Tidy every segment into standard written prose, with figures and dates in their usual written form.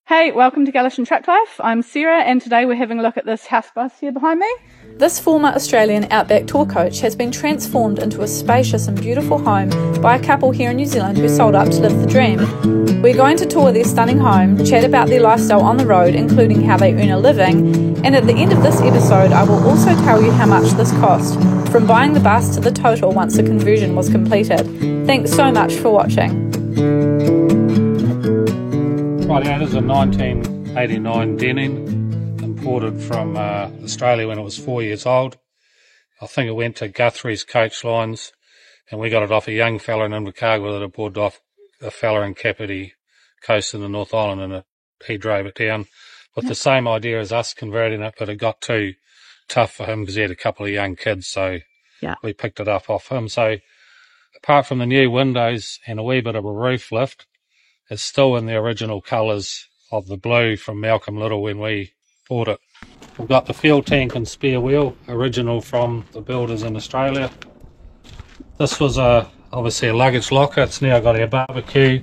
Hey, welcome to Gallatin Truck Life. I'm Sarah and today we're having a look at this house bus here behind me. This former Australian Outback tour coach has been transformed into a spacious and beautiful home by a couple here in New Zealand who sold up to live the dream. We're going to tour their stunning home, chat about their lifestyle on the road, including how they earn a living, and at the end of this episode I will also tell you how much this cost, from buying the bus to the total once the conversion was completed. Thanks so much for watching. Right, it is a 1989 Denning, imported from Australia when it was 4 years old. I think it went to Guthrie's Coach Lines, and we got it off a young fella in Invercargill that had bought off a fella in Kapiti Coast in the North Island, and he drove it down with the same idea as us converting it, but it got too tough for him because he had a couple of young kids, so we picked it up off him. So apart from the new windows and a wee bit of a roof lift, it's still in the original colours of the blue from Malcolm Little when we bought it. We've got the fuel tank and spare wheel, original from the builders in Australia. This was obviously a luggage locker. It's now got our barbecue,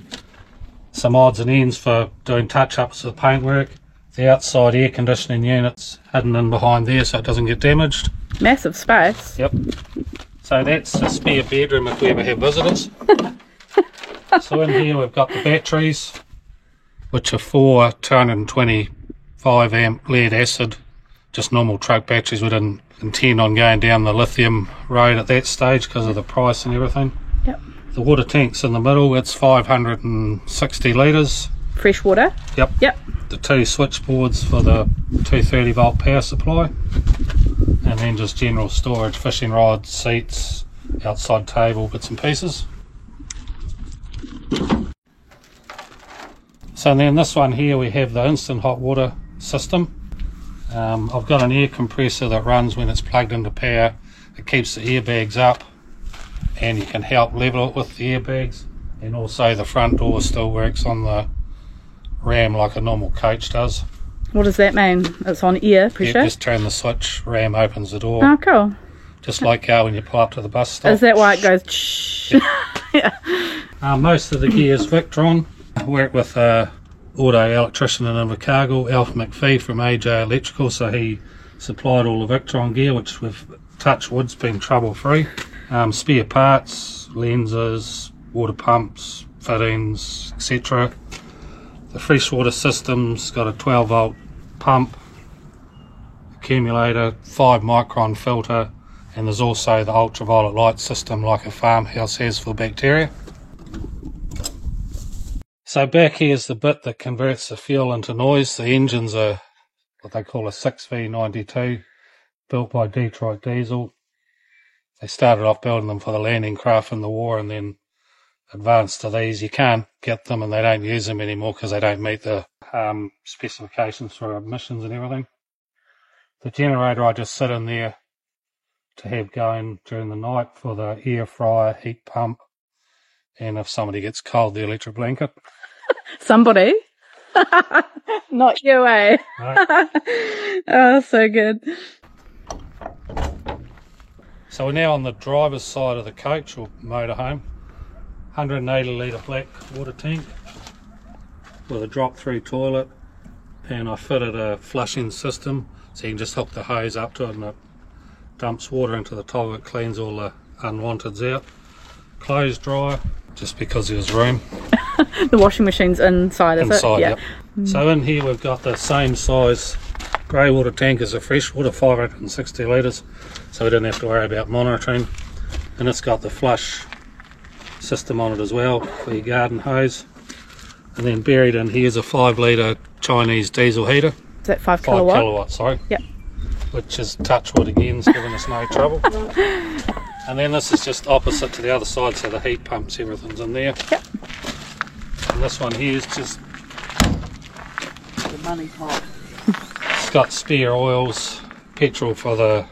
some odds and ends for doing touch-ups of the paintwork. The outside air conditioning unit's hidden in behind there so it doesn't get damaged. Massive space. Yep. So that's a spare bedroom if we ever have visitors. So in here we've got the batteries, which are 4 225 amp lead acid, just normal truck batteries. We didn't intend on going down the lithium road at that stage because of the price and everything. Yep. The water tank's in the middle, it's 560 litres. Fresh water? Yep. Yep. The 2 switchboards for the 230 volt power supply, and then just general storage, fishing rods, seats, outside table, bits and pieces. So then this one here we have the instant hot water system. I've got an air compressor that runs when it's plugged into power. It keeps the airbags up and you can help level it with the airbags, and also the front door still works on the ram like a normal coach does. What does that mean? It's on air pressure? You just turn the switch, ram opens the door. Oh, cool. Just like when you pull up to the bus stop. Is that why it goes shh? Yeah. Most of the gear is Victron. I work with an auto electrician in Invercargill, Alf McPhee from AJ Electrical, so he supplied all the Victron gear, which with touch wood's been trouble free. Spare parts, lenses, water pumps, fittings, etc. The freshwater system's got a 12 volt pump, accumulator, 5 micron filter, and there's also the ultraviolet light system like a farmhouse has for bacteria. So back here's the bit that converts the fuel into noise. The engines are what they call a 6V92, built by Detroit Diesel. They started off building them for the landing craft in the war and then advanced to these. You can't get them and they don't use them anymore because they don't meet the specifications for emissions and everything. The generator I just sit in there to have going during the night for the air fryer, heat pump, and if somebody gets cold, the electric blanket. Somebody? Not you, eh? No. Oh, so good. So we're now on the driver's side of the coach or motorhome. 180 litre black water tank with a drop-through toilet, and I fitted a flushing system so you can just hook the hose up to it and it dumps water into the toilet, cleans all the unwanteds out. Clothes dryer, just because there's room. The washing machine's inside, is it? Inside, yep. So in here we've got the same size grey water tank as a freshwater, 560 litres, so we didn't have to worry about monitoring. And it's got the flush system on it as well for your garden hose. And then buried in here is a 5 litre Chinese diesel heater. Is that 5 kilowatt? 5 kilowatt, sorry. Yep. Which is touch wood again, it's giving us no trouble. And then this is just opposite to the other side, so the heat pumps, everything's in there. Yep. And this one here is just the money pot. It's got spare oils, petrol for the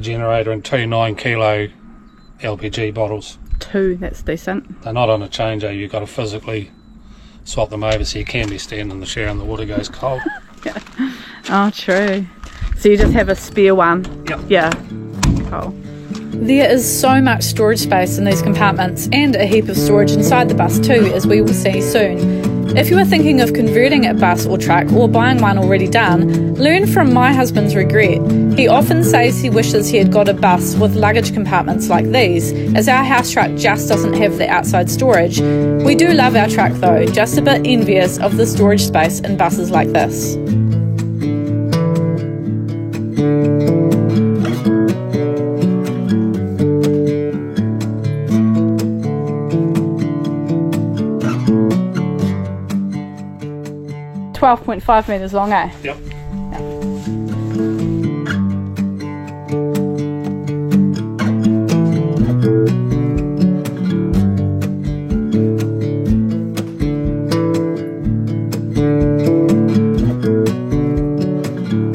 generator, and 2 9 kilo LPG bottles. 2, that's decent. They're not on a changer, you've got to physically swap them over so you can be standing in the shower and the water goes cold. Yeah. Oh, true. So you just have a spare one? Yep. Yeah. Cool. There is so much storage space in these compartments and a heap of storage inside the bus too, as we will see soon. If you are thinking of converting a bus or truck or buying one already done, learn from my husband's regret. He often says he wishes he had got a bus with luggage compartments like these, as our house truck just doesn't have the outside storage. We do love our truck though, just a bit envious of the storage space in buses like this. .5 metres long, eh? Yep.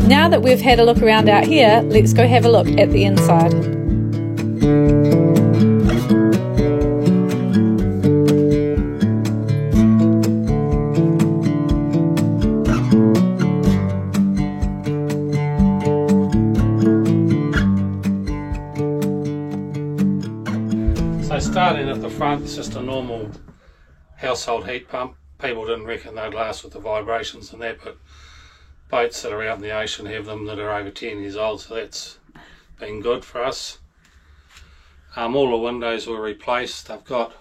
Now that we've had a look around out here, let's go have a look at the inside. So starting at the front, it's just a normal household heat pump. People didn't reckon they'd last with the vibrations and that, but boats that are out in the ocean have them that are over 10 years old, so that's been good for us. All the windows were replaced. They've got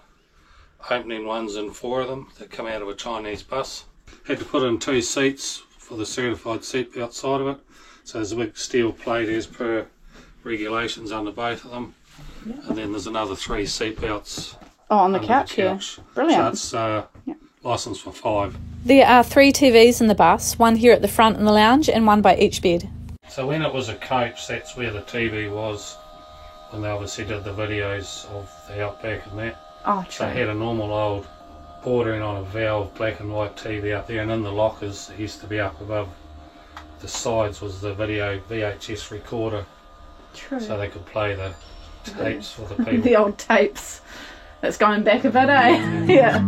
opening ones in 4 of them that come out of a Chinese bus. Had to put in 2 seats for the certified seat outside of it, so there's a big steel plate as per regulations under both of them. Yeah. And then there's another 3 seat belts. Oh, on the couch here. Brilliant. So that's licensed for 5. There are 3 TVs in the bus, one here at the front in the lounge and one by each bed. So when it was a coach, that's where the TV was, when they obviously did the videos of the Outback and that. Oh, true. So they had a normal old bordering on a valve black and white TV out there, and in the lockers it used to be up above the sides was the video VHS recorder. True. So they could play the tapes for the people. The old tapes. That's going back a bit, eh? Yeah.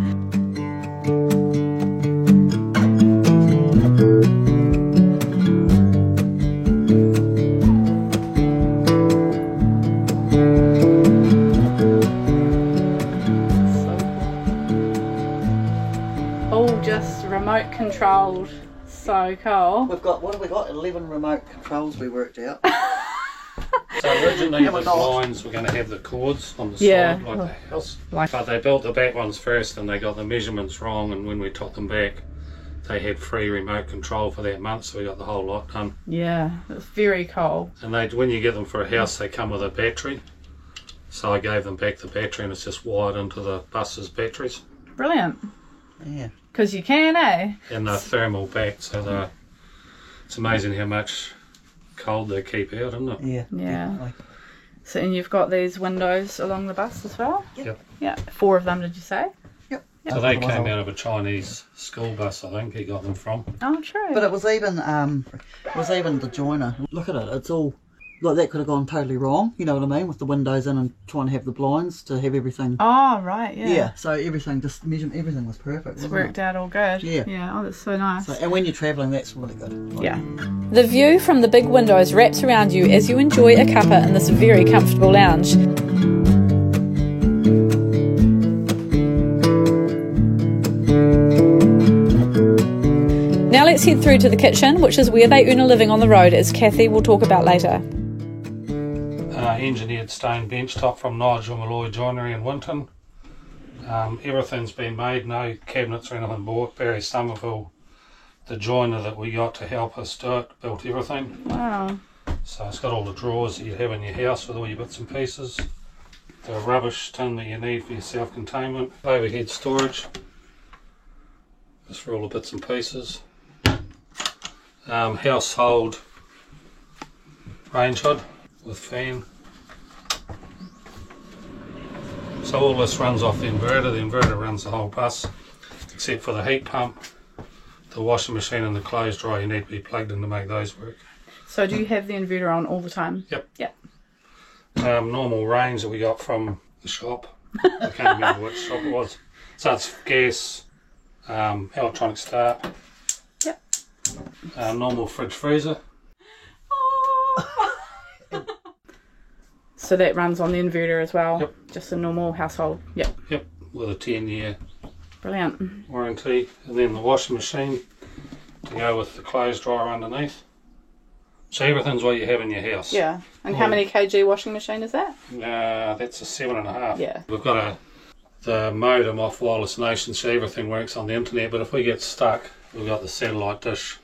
All just remote controlled. So cool. We've got, what have we got? 11 remote controls we worked out. So originally the blinds were going to have the cords on the side like the house, but they built the back ones first and they got the measurements wrong, and when we took them back they had free remote control for that month, so we got the whole lot done. Yeah, it's very cool. And they, when you get them for a house, they come with a battery, so I gave them back the battery and it's just wired into the bus's batteries. Brilliant. Yeah. Because you can, eh? And they're thermal back, so it's amazing how much cold they keep out, isn't it? Yeah. Yeah. Definitely. So, and you've got these windows along the bus as well? Yep. Yeah. 4 of them, did you say? Yep. So they came out of a Chinese school bus, I think he got them from. Oh, true. But it was even the joiner. Look at it. It's all like that could have gone totally wrong. You know what I mean? With the windows in and trying to have the blinds to have everything. Oh, right. Yeah. Yeah. So everything everything was perfect. It's worked out all good. Yeah. Yeah. Oh, that's so nice. So, and when you're travelling, that's really good. Yeah. The view from the big windows wraps around you as you enjoy a cuppa in this very comfortable lounge. Now let's head through to the kitchen, which is where they earn a living on the road, as Kathy will talk about later. Engineered stone bench top from Nigel Malloy Joinery in Winton. Everything's been made, no cabinets or anything bought. Barry Somerville, the joiner that we got to help us do it, built everything. Wow. So it's got all the drawers that you have in your house with all your bits and pieces. The rubbish tin that you need for your self-containment. Overhead storage, just for all the bits and pieces. Household range hood with fan. So all this runs off the inverter. The inverter runs the whole bus, except for the heat pump, the washing machine and the clothes dryer. You need to be plugged in to make those work. So do you have the inverter on all the time? Yep. Yep. Normal range that we got from the shop. I can't remember which shop it was. So it's gas, electronic start. Yep. Normal fridge freezer. So that runs on the inverter as well? Yep. Just a normal household? Yep. Yep, with a 10-year Brilliant. warranty. And then the washing machine to go with the clothes dryer underneath. So everything's what you have in your house. Yeah. And how many kg washing machine is that? That's a 7.5. Yeah. We've got the modem off Wireless Nation, so everything works on the internet, but if we get stuck, we've got the satellite dish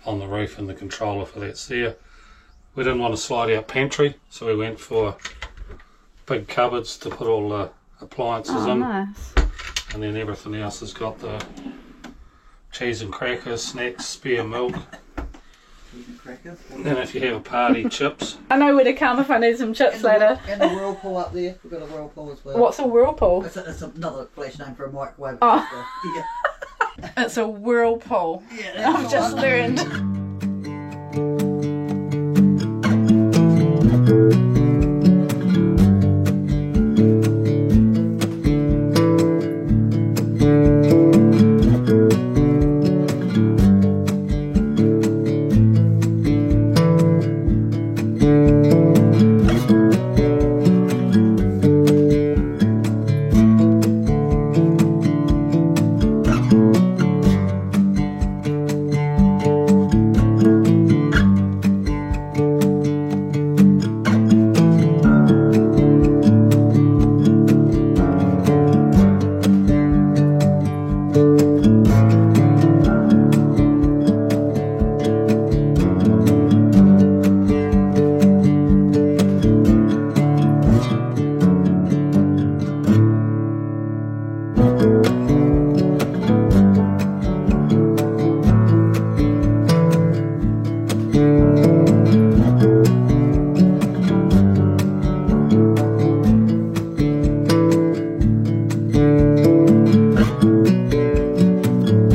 on the roof and the controller for that's there. We didn't want a slide out pantry, so we went for big cupboards to put all the appliances in. Nice. And then everything else has got the cheese and crackers, snacks, spare milk. Crackers. And then if you have a party, chips. I know where to come if I need some chips later. And the whirlpool up there. We've got a whirlpool as well. What's a whirlpool? It's another flash name for a microwave. Oh. Yeah. It's a whirlpool. Yeah, I've just learned.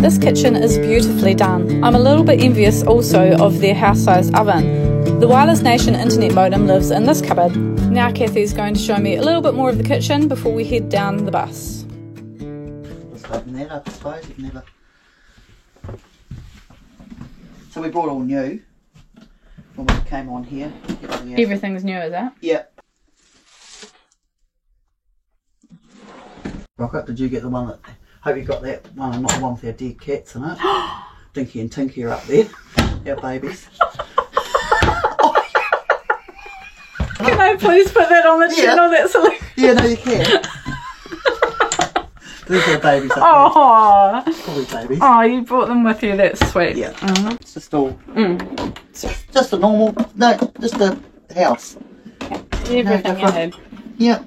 This kitchen is beautifully done. I'm a little bit envious also of their house-sized oven. The Wireless Nation internet modem lives in this cupboard. Now Kathy's going to show me a little bit more of the kitchen before we head down the bus. Just open that up, I suppose. You can never. So we brought all new when we came on here. Everything's new, is that? Yep. Rocket, did you get the one that... Hope you got that one and not the one with our dead cats in it. Dinky and Tinky are up there. Our babies. Can I please put that on the channel? That's hilarious. Yeah, no, you can. These are babies up Oh, there. Probably babies. oh, you brought them with you. That's sweet. Yeah. Mhm. It's just all... Mm. It's just a normal... No, just a house. Everything you need. Yeah.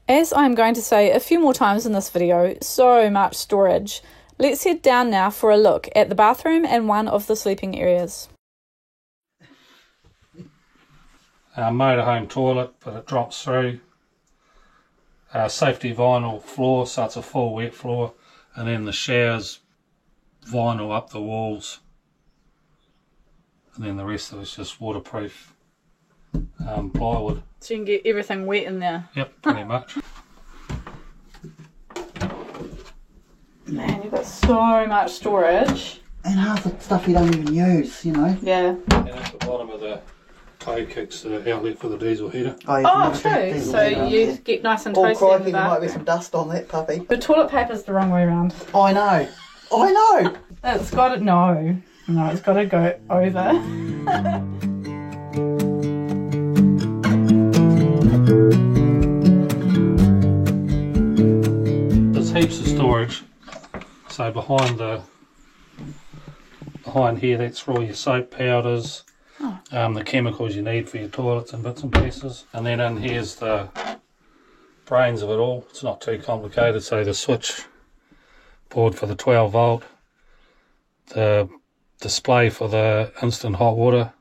As I'm going to say a few more times in this video, so much storage. Let's head down now for a look at the bathroom and one of the sleeping areas. Motorhome toilet, but it drops through. Safety vinyl floor, so it's a full wet floor. And then the showers, vinyl up the walls. And then the rest of it's just waterproof plywood. So you can get everything wet in there. Yep, pretty much. Man, you've got so much storage. And half the stuff you don't even use, you know. Yeah. And at the bottom of the toe kicks the outlet for the diesel heater. Oh, true. So you get nice and toasty in crikey, the there might be bathroom. some dust on that puppy. The toilet paper's the wrong way around. I know. I know. It's got to... No, it's got to go over. There's heaps of storage. So behind here, that's for all your soap powders, the chemicals you need for your toilets and bits and pieces. And then in here's the brains of it all. It's not too complicated. So the switch board for the 12 volt, the display for the instant hot water,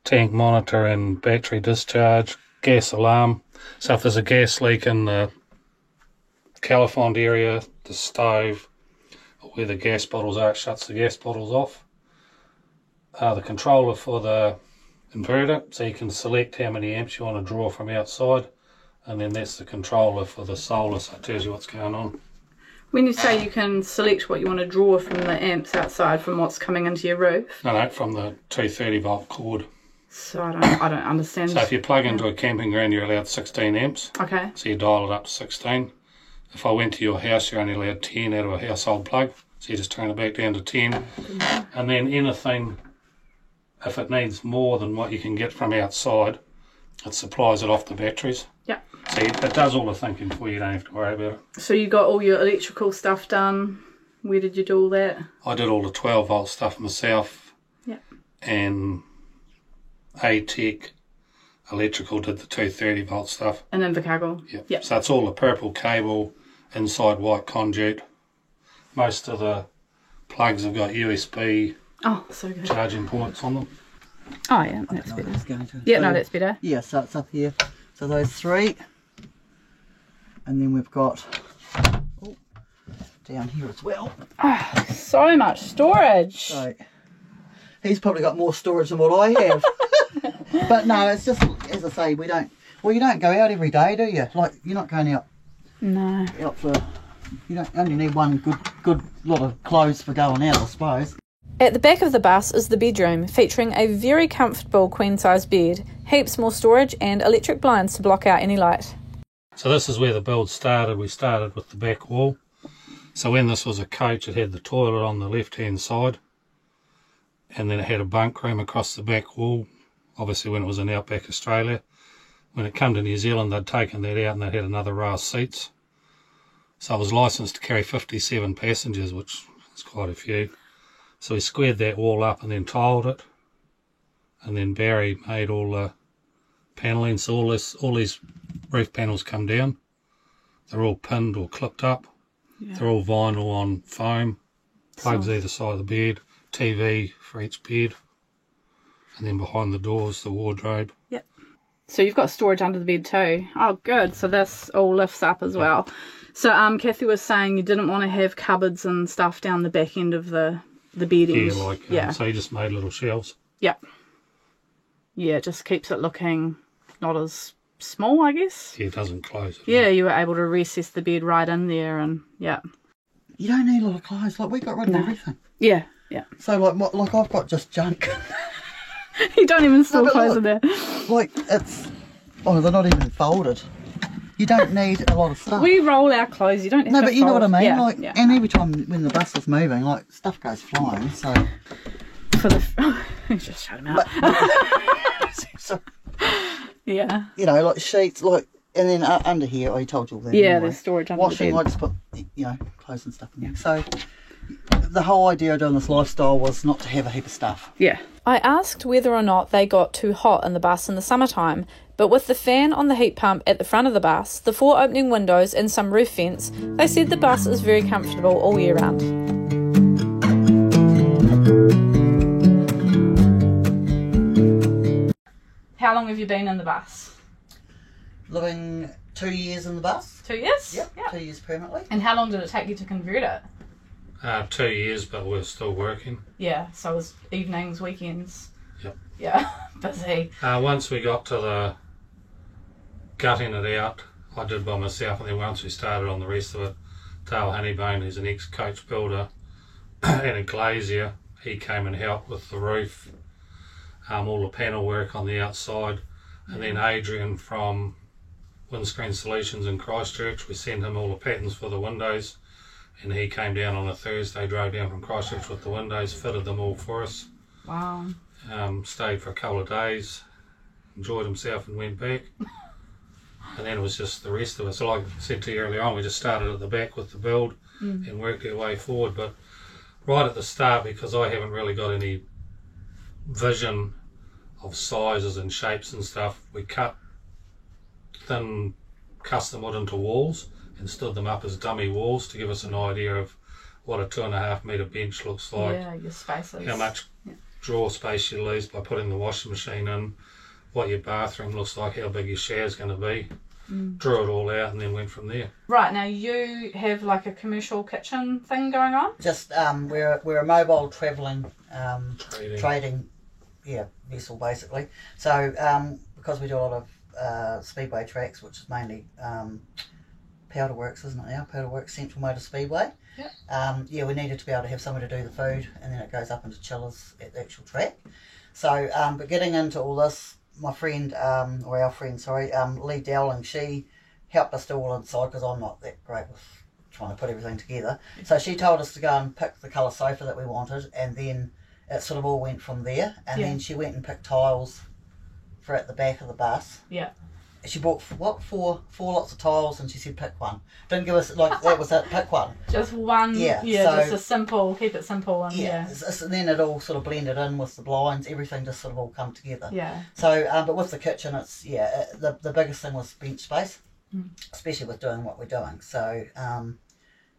tank monitor and battery discharge, gas alarm. So if there's a gas leak in the Califond area, the stove, where the gas bottles are, it shuts the gas bottles off. The controller for the inverter, so you can select how many amps you want to draw from outside, and then that's the controller for the solar, so it tells you what's going on. When you say you can select what you want to draw from the amps outside from what's coming into your roof. No, from the 230 volt cord. So I don't understand. So if you plug into a camping ground, you're allowed 16 amps. Okay. So you dial it up to 16. if I went to your house, you're only allowed 10 out of a household plug. So you just turn it back down to 10. And then anything, if it needs more than what you can get from outside, it supplies it off the batteries. Yeah. So it does all the thinking for you. You don't have to worry about it. So you got all your electrical stuff done. Where did you do all that? I did all the 12 volt stuff myself. Yeah. And A-Tech Electrical did the 230 volt stuff. And Invercargill. Yep. So it's all the purple cable, inside white conduit. Most of the plugs have got USB so good. charging ports on them. Oh yeah, that's better. Yeah, no, that's better. Yeah, so it's up here. So those three. And then we've got down here as well. So much storage. So he's probably got more storage than what I have. But no, it's just, as I say, you don't go out every day, do you? Like, you're not going out. No. Out for, you don't only need one good lot of clothes for going out, I suppose. At the back of the bus is the bedroom, featuring a very comfortable queen-size bed, heaps more storage and electric blinds to block out any light. So this is where the build started. We started with the back wall. So when this was a coach, it had the toilet on the left-hand side, and then it had a bunk room across the back wall. Obviously, when it was in Outback Australia. When it came to New Zealand, they'd taken that out and they had another row of seats. So I was licensed to carry 57 passengers, which is quite a few. So we squared that wall up and then tiled it. And then Barry made all the panelling. So all these roof panels come down. They're all pinned or clipped up. Yeah. They're all vinyl on foam. Plugs either side of the bed. TV for each bed. And then behind the doors, the wardrobe. Yep. So you've got storage under the bed too. Oh, good. So this all lifts up as well. So Kathy was saying you didn't want to have cupboards and stuff down the back end of the bedding. So you just made little shelves. Yep. Yeah, it just keeps it looking not as small, I guess. Yeah, it doesn't close it. Yeah, you were able to recess the bed right in there, and yeah. You don't need a lot of clothes. Like, we got rid of everything. Yeah. So like I've got just junk. You don't even store clothes in there. Like, they're not even folded. You don't need a lot of stuff. We roll our clothes, you don't have to but you know what I mean? Yeah, And every time when the bus is moving, like, stuff goes flying, so... Just shut him out. So, yeah. You know, like sheets, like... And then under here, I told you all that. Yeah, anyway. there's storage under Washing, the bed. I just put, clothes and stuff in there. So... The whole idea of doing this lifestyle was not to have a heap of stuff. Yeah. I asked whether or not they got too hot in the bus in the summertime, but with the fan on the heat pump at the front of the bus, the 4 opening windows and some roof vents, they said the bus is very comfortable all year round. How long have you been in the bus? Living 2 years in the bus. 2 years? Yep. 2 years permanently. And how long did it take you to convert it? 2 years, but we're still working. Yeah, so it was evenings, weekends. Yep. Yeah, busy. Once we got to the gutting it out, I did by myself, and then once we started on the rest of it, Dale Honeybone, who's an ex-coach builder and a glazier, he came and helped with the roof, all the panel work on the outside, and then Adrian from Windscreen Solutions in Christchurch, we sent him all the patterns for the windows. And he came down on a Thursday, drove down from Christchurch with the windows, fitted them all for us. Wow. Stayed for a couple of days, enjoyed himself and went back. And then it was just the rest of it. So like I said to you earlier on, we just started at the back with the build and worked our way forward. But right at the start, because I haven't really got any vision of sizes and shapes and stuff, we cut thin custom wood into walls and stood them up as dummy walls to give us an idea of what a 2.5 metre bench looks like. Yeah, your spaces. How much drawer space you lose by putting the washing machine in, what your bathroom looks like, how big your shower's going to be. Drew it all out and then went from there. Right, now you have like a commercial kitchen thing going on? Just, we're a mobile travelling trading vessel basically. So, because we do a lot of speedway tracks, which is mainly Powderworks, isn't it now? Powderworks Central Motor Speedway. Yep. We needed to be able to have somewhere to do the food, and then it goes up into chillers at the actual track. So, but getting into all this, my friend, Lee Dowling, she helped us do all inside because I'm not that great with trying to put everything together. So she told us to go and pick the colour sofa that we wanted, and then it sort of all went from there. And then she went and picked tiles for at the back of the bus. Yeah. She bought four lots of tiles, and she said pick one. Didn't give us that was it. Pick one. Just one. Yeah. Yeah. So, just a simple. Keep it simple. And And then it all sort of blended in with the blinds. Everything just sort of all come together. Yeah. So, but with the kitchen, it's the biggest thing was bench space, especially with doing what we're doing. So,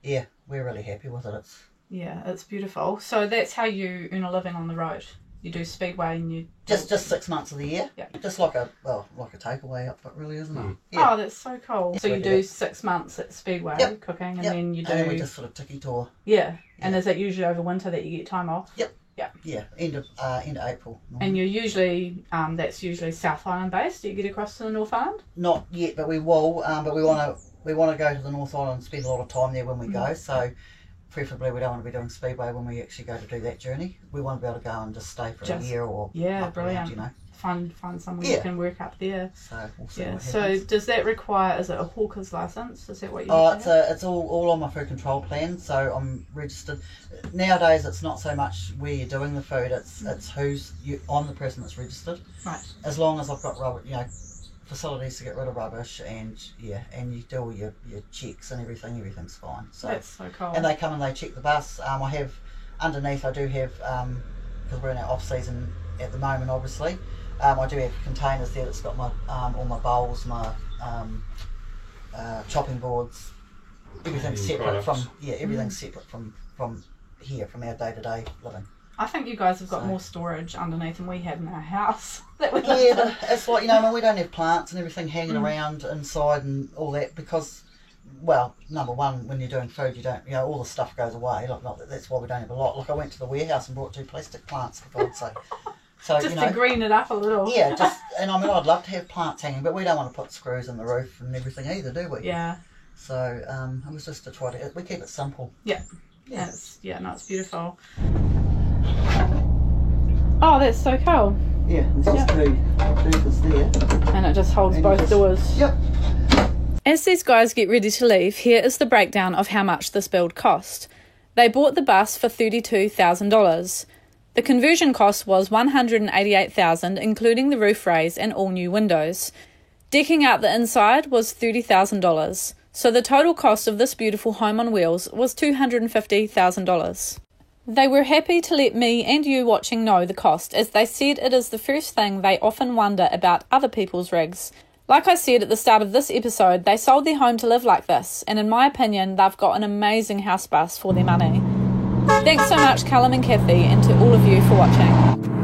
we're really happy with it. It's beautiful. So that's how you earn a living on the road. You do Speedway and you just 6 months of the year. Yeah. Just like a takeaway outfit, really, isn't it? Yeah. Oh, that's so cool. So you do 6 months at Speedway cooking, and then you do. And then we just sort of tiki tour. Yeah. And is it usually over winter that you get time off? Yep. Yeah. Yeah. End of April. Normally. And you're usually that's usually South Island based. Do you get across to the North Island? Not yet, but we will. But we want to go to the North Island and spend a lot of time there when we go. So. Preferably, we don't want to be doing Speedway when we actually go to do that journey. We want to be able to go and just stay for a year or brilliant. Around, Find somewhere you can work up there. So we'll see what So happens. does that require? Is it a hawker's license? Is that what you? It's all on my food control plan. So I'm registered. Nowadays, it's not so much where you're doing the food. It's I'm the person that's registered. Right. As long as I've got facilities to get rid of rubbish and you do all your checks and everything's fine. So that's so cool. And they come and they check the bus. I have underneath, I do have because we're in our off season at the moment, obviously. I do have containers there that's got my all my bowls, my chopping boards, everything's separate from everything's separate from here, from our day-to-day living. I think you guys have got more storage underneath than we had in our house. But it's like, we don't have plants and everything hanging around inside and all that because, well, number one, when you're doing food, you don't, all the stuff goes away. That's why we don't have a lot. Like I went to the warehouse and brought 2 plastic plants, for God's sake. So, just to green it up a little. Yeah, and I mean, I'd love to have plants hanging, but we don't want to put screws in the roof and everything either, do we? Yeah. So it was just to try to, we keep it simple. Yeah. Yeah. It's beautiful. Oh, that's so cool. Yeah, there's just two that's there. And it just holds both doors. Yep. As these guys get ready to leave, here is the breakdown of how much this build cost. They bought the bus for $32,000. The conversion cost was $188,000, including the roof raise and all new windows. Decking out the inside was $30,000. So the total cost of this beautiful home on wheels was $250,000. They were happy to let me and you watching know the cost, as they said it is the first thing they often wonder about other people's rigs. Like I said at the start of this episode, they sold their home to live like this, and in my opinion, they've got an amazing house bus for their money. Thanks so much, Callum and Kathy, and to all of you for watching.